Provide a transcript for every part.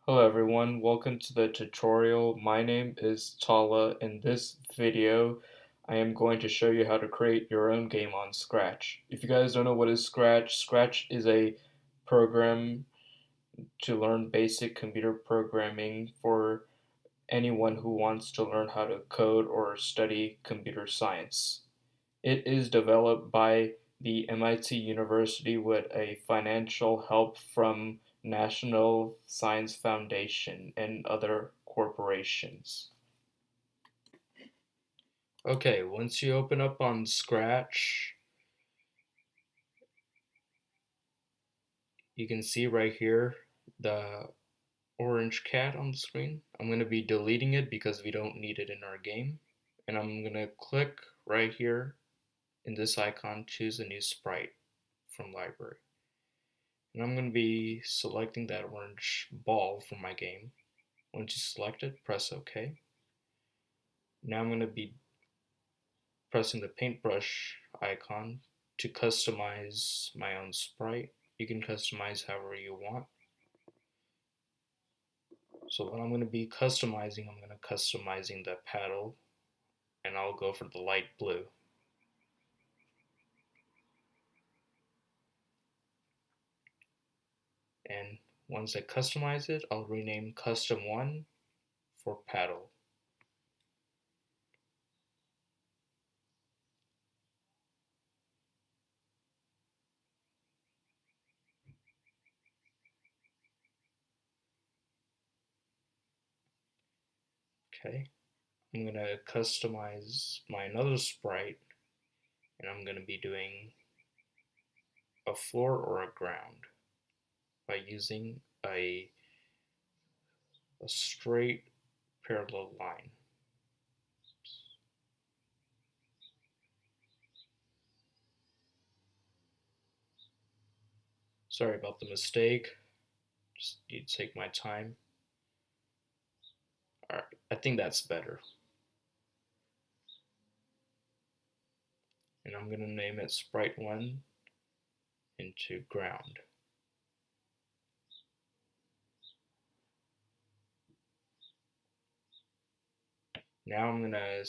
Hello everyone, welcome to the tutorial. My name is Tala. In this video, I am going to show you how to create your own game on Scratch. If you guys don't know what is Scratch, Scratch is a program to learn basic computer programming for anyone who wants to learn how to code or study computer science. It is developed by the MIT University with a financial help from National Science Foundation and other corporations. Okay, once you open up on Scratch, you can see right here the orange cat on the screen. I'm going to be deleting it because we don't need it in our game. And I'm going to click right here in this icon, choose a new sprite from library. And I'm going to be selecting that orange ball from my game. Once you select it, press OK. Now I'm going to be pressing the paintbrush icon to customize my own sprite. You can customize however you want. So what I'm going to be customizing, I'm going to customizing the paddle, and I'll go for the light blue. And once I customize it, I'll rename custom 1 for paddle. Okay, I'm going to customize my another sprite, and I'm going to be doing a floor or a ground by using a straight parallel line. Sorry about the mistake. Just need to take my time. Alright, I think that's better. And I'm going to name it Sprite 1 into ground. Now I'm going to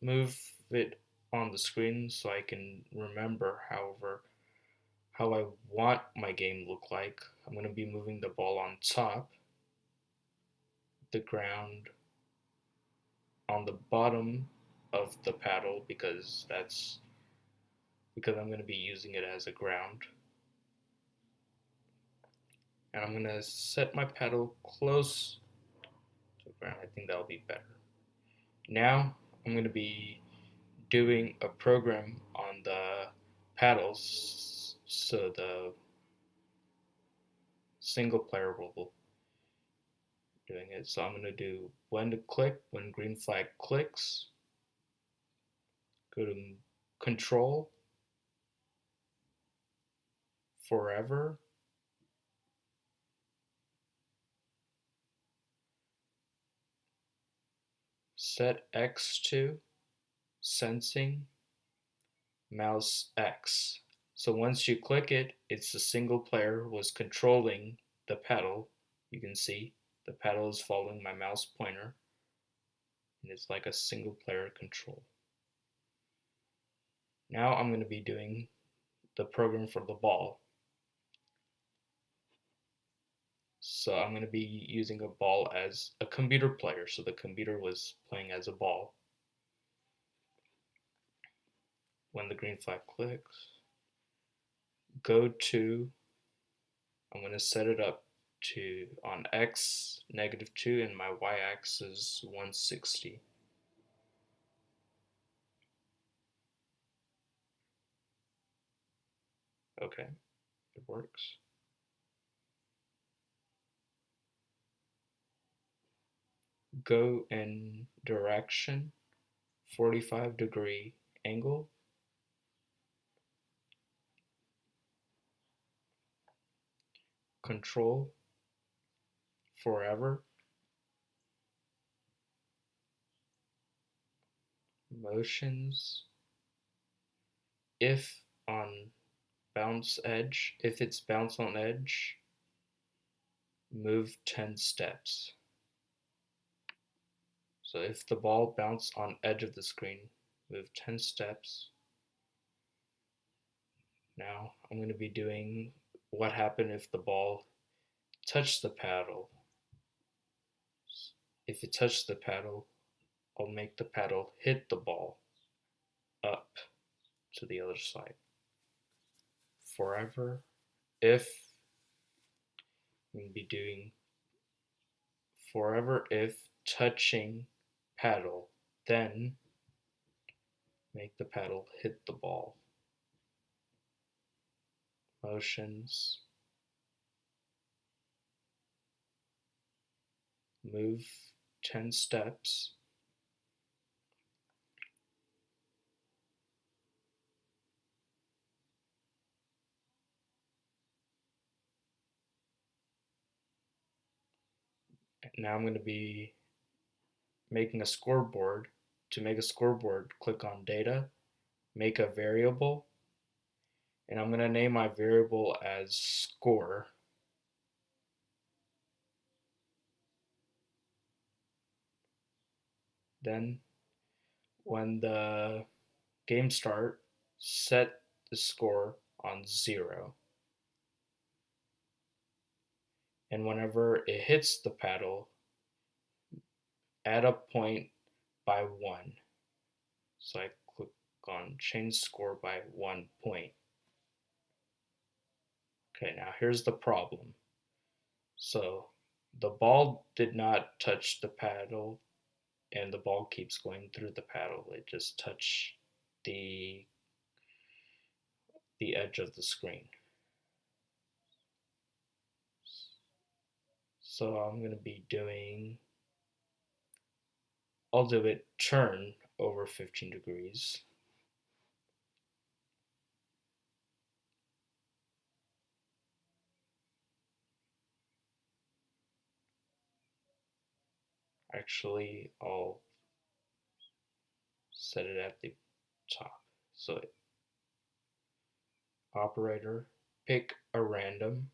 move it on the screen so I can remember how I want my game to look like. I'm going to be moving the ball on top, the ground on the bottom of the paddle because I'm going to be using it as a ground. And I'm going to set my paddle close to the ground. I think that'll be better. Now I'm going to be doing a program on the paddles so the single player will be doing it. So I'm going to do when to click, when green flag clicks, go to control, forever, set X to sensing, mouse X. So once you click it, it's the single player was controlling the paddle. You can see the paddle is following my mouse pointer, and it's like a single player control. Now I'm going to be doing the program for the ball. So I'm going to be using a ball as a computer player. So the computer was playing as a ball. When the green flag clicks, go to, I'm going to set it up to on X -2 and my Y axis 160. Okay, it works. Go in direction 45-degree angle. Control forever. Motions. If on bounce edge, if it's bounce on edge, move 10 steps. So if the ball bounced on edge of the screen, move 10 steps. Now I'm going to be doing what happened if the ball touched the paddle. If it touched the paddle, I'll make the paddle hit the ball up to the other side. Forever, if I'm going to be doing forever if touching paddle, then make the paddle hit the ball. Motions, move 10 steps. Now I'm going to be making a scoreboard. To make a scoreboard, click on Data, make a variable, and I'm going to name my variable as score. Then when the game starts, set the score on 0. And whenever it hits the paddle, add a point by 1. So I click on change score by 1 point. Okay, now here's the problem. So the ball did not touch the paddle and the ball keeps going through the paddle. It just touched the edge of the screen. So I'm going to be doing, I'll do it turn over 15 degrees. Actually, I'll set it at the top. So operator, pick a random.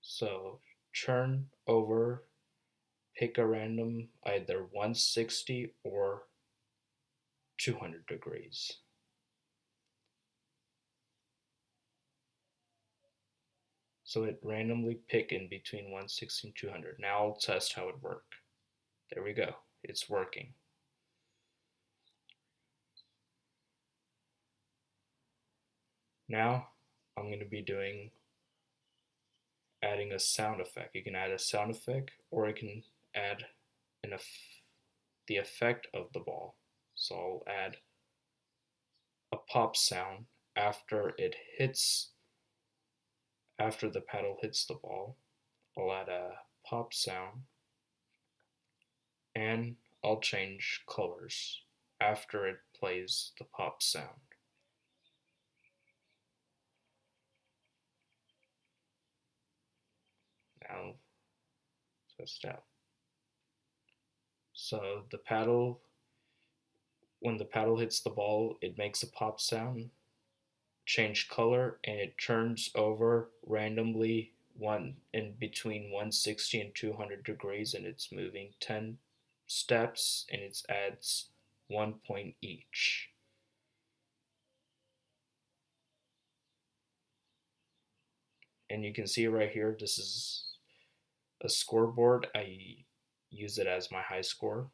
So turn over, pick a random, either 160 or 200 degrees. So it randomly pick in between 160 and 200. Now I'll test how it works. There we go. It's working. Now I'm going to be adding a sound effect. You can add a sound effect or you can add the effect of the ball. So I'll add a pop sound after the paddle hits the ball. I'll add a pop sound and I'll change colors after it plays the pop sound. Now test out. So when the paddle hits the ball, it makes a pop sound, change color, and it turns over randomly in between 160 and 200 degrees, and it's moving 10 steps, and it adds 1 point each. And you can see right here, this is a scoreboard. I use it as my high score.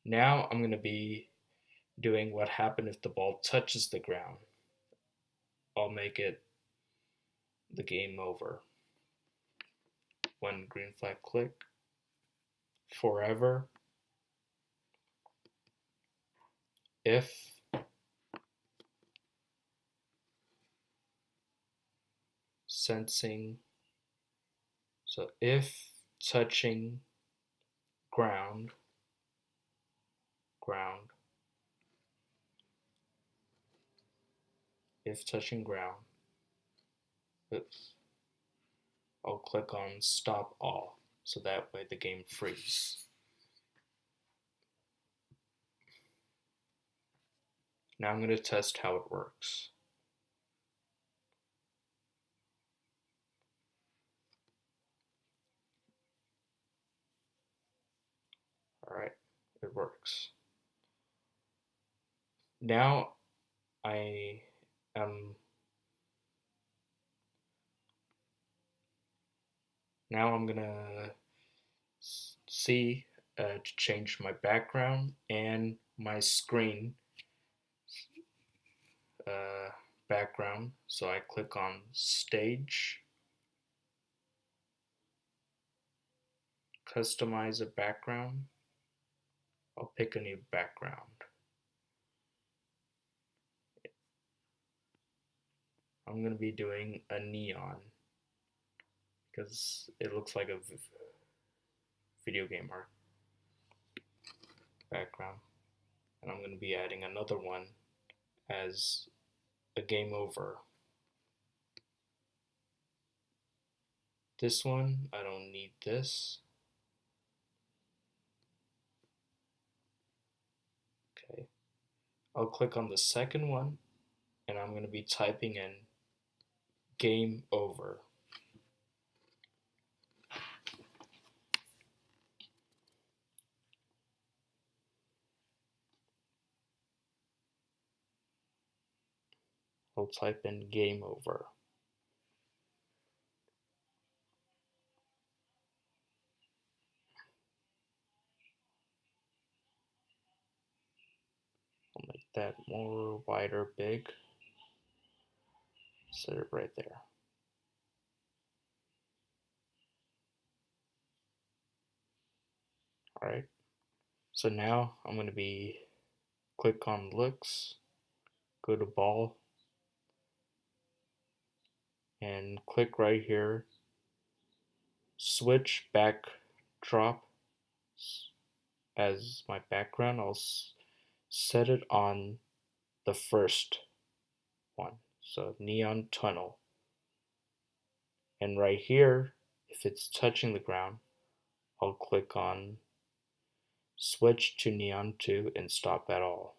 Now I'm going to be doing what happened if the ball touches the ground. I'll make it the game over. When green flag click, forever, if sensing, so if touching ground, if touching ground, oops, I'll click on stop all, so that way the game freezes. Now I'm going to test how it works. works. Now I am now I'm gonna see to change my background and my screen uh, background. So I click on stage, customize a background. I'll pick a new background. I'm going to be doing a neon because it looks like a video game art background. And I'm going to be adding another one as a game over. This one, I don't need this. Okay. I'll click on the second one and I'm going to be typing in game over. I'll type in game over. I'll make that more wider, big. Set it right there. Alright. So now I'm going to be click on looks, go to ball, and click right here, switch backdrop as my background. I'll set it on the first one, so neon tunnel. And right here, if it's touching the ground, I'll click on switch to neon 2 and stop at all.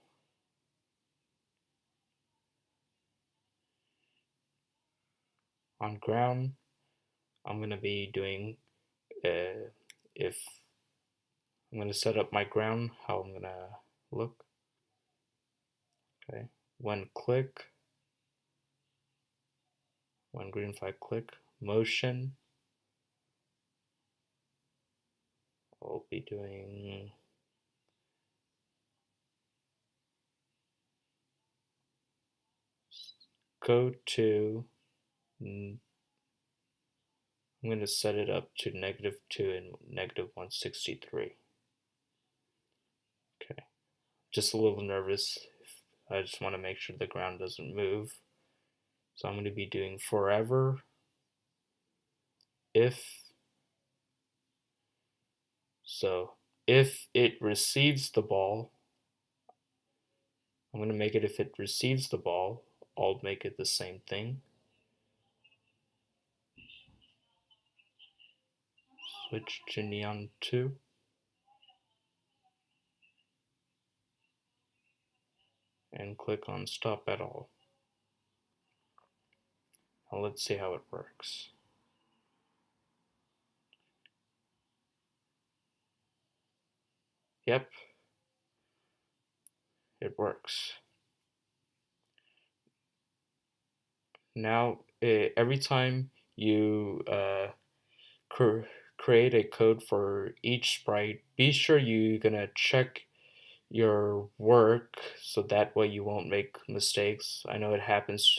On ground, I'm going to be doing if I'm going to set up my ground, how I'm going to look. Okay, when green flag click, motion, I'll be doing go to, I'm going to set it up to -2 and -163. Okay, just a little nervous. I just want to make sure the ground doesn't move. So I'm going to be doing forever if, so if it receives the ball, I'm going to make it if it receives the ball, I'll make it the same thing. Switch to neon 2. And click on stop at all. Now let's see how it works. Yep, it works. Now, every time you create a code for each sprite, be sure you're gonna check your work so that way you won't make mistakes. I know it happens.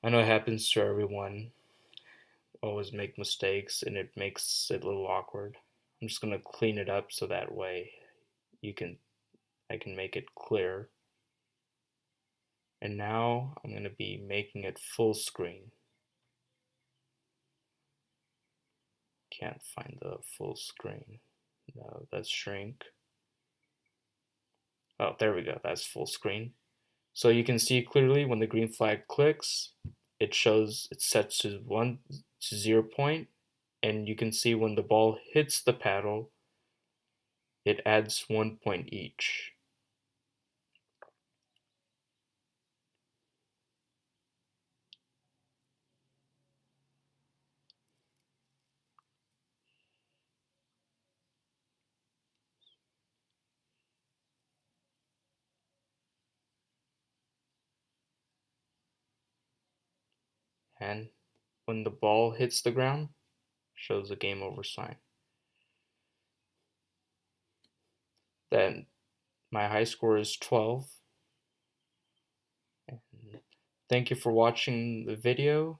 I know it happens to everyone. Always make mistakes, and it makes it a little awkward. I'm just gonna clean it up so that way I can make it clear. And now I'm going to be making it full screen. Can't find the full screen. No, that's shrink. Oh, there we go. That's full screen. So you can see clearly when the green flag clicks, it shows it sets to 1 to 0 point, and you can see when the ball hits the paddle, it adds 1 point each. and when the ball hits the ground, shows a game over sign. Then my high score is 12. And thank you for watching the video.